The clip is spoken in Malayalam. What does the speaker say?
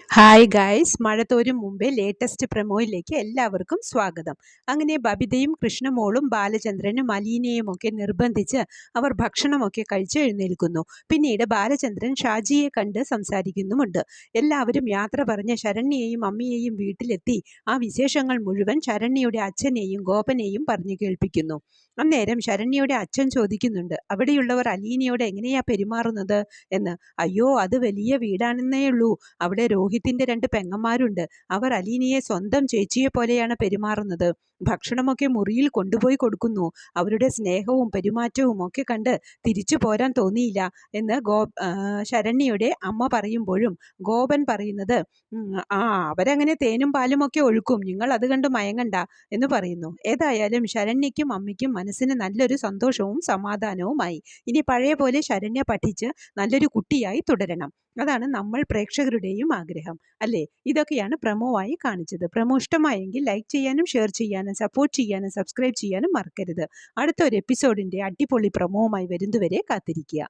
ഹായ് ഗായ്സ്, മഴ തോരും മുമ്പേ ലേറ്റസ്റ്റ് പ്രമോയിലേക്ക് എല്ലാവർക്കും സ്വാഗതം. അങ്ങനെ ബബിതയും കൃഷ്ണമോളും ബാലചന്ദ്രനും അലീനയും ഒക്കെ നിർബന്ധിച്ച് അവർ ഭക്ഷണമൊക്കെ കഴിച്ച് എഴുന്നേൽക്കുന്നു. പിന്നീട് ബാലചന്ദ്രൻ ഷാജിയെ കണ്ട് സംസാരിക്കുന്നുമുണ്ട്. എല്ലാവരും യാത്ര പറഞ്ഞ് ശരണ്യയെയും അമ്മിയെയും വീട്ടിലെത്തി ആ വിശേഷങ്ങൾ മുഴുവൻ ശരണ്യയുടെ അച്ഛനെയും ഗോപനെയും പറഞ്ഞു കേൾപ്പിക്കുന്നു. അന്നേരം ശരണ്യയുടെ അച്ഛൻ ചോദിക്കുന്നുണ്ട്, അവിടെയുള്ളവർ അലീനയോട് എങ്ങനെയാ പെരുമാറുന്നത് എന്ന്. അയ്യോ, അത് വലിയ വീടാണെന്നേ ഉള്ളൂ. അവിടെ രോഹിത്തിന്റെ 2 പെങ്ങന്മാരുണ്ട്. അവർ അലീനയെ സ്വന്തം ചേച്ചിയെ പോലെയാണ് പെരുമാറുന്നത്. ഭക്ഷണമൊക്കെ മുറിയിൽ കൊണ്ടുപോയി കൊടുക്കുന്നു. അവരുടെ സ്നേഹവും പെരുമാറ്റവും ഒക്കെ കണ്ട് തിരിച്ചു പോരാൻ തോന്നിയില്ല എന്ന് ശരണ്യയുടെ അമ്മ പറയുമ്പോഴും ഗോപൻ പറയുന്നത്, ആ അവരങ്ങനെ തേനും പാലും ഒക്കെ ഒഴുക്കും, നിങ്ങൾ അത് കണ്ട് മയങ്ങണ്ട എന്ന് പറയുന്നു. ഏതായാലും ശരണ്യയ്ക്കും അമ്മയ്ക്കും മനസ്സിന് നല്ലൊരു സന്തോഷവും സമാധാനവുമായി. ഇനി പഴയ പോലെ ശരണ്യ പഠിച്ച് നല്ലൊരു കുട്ടിയായി തുടരണം. അതാണ് നമ്മൾ പ്രേക്ഷകരുടെയും ആഗ്രഹം, അല്ലേ? ഇതൊക്കെയാണ് പ്രമോ ആയി കാണിച്ചത്. പ്രമോ ഇഷ്ടമായെങ്കിൽ ലൈക്ക് ചെയ്യാനും ഷെയർ ചെയ്യാനും സപ്പോർട്ട് ചെയ്യാനും സബ്സ്ക്രൈബ് ചെയ്യാനും മറക്കരുത്. അടുത്തൊരു എപ്പിസോഡിൻ്റെ അടിപൊളി പ്രമോവുമായി വരുന്നതുവരെ കാത്തിരിക്കുക.